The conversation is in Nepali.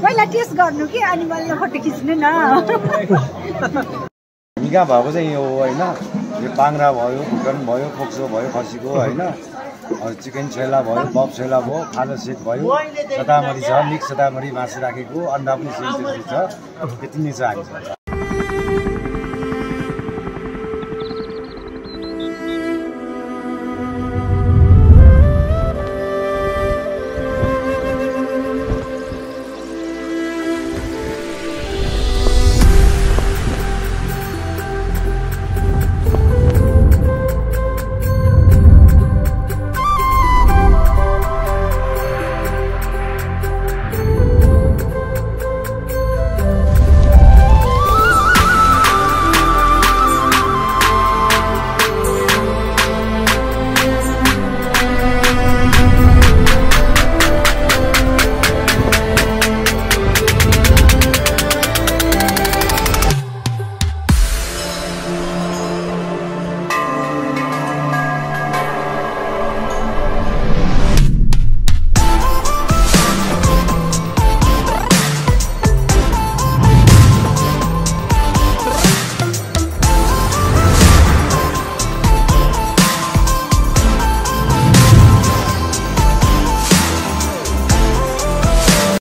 पहिला टेस्ट गर्नु कि अनि मैले फोटो खिच्नु न निका भएको चाहिँ यो होइन यो पाङ्रा भयो कुकन भयो फोक्सो भयो खसीको होइन चिकन छोला भयो बब छोला भयो खाजा सेट भयो सतामरी छ मिक्स सतामरी मासु राखेको अन्डा पनि सेट छ त्यति नै छ हामी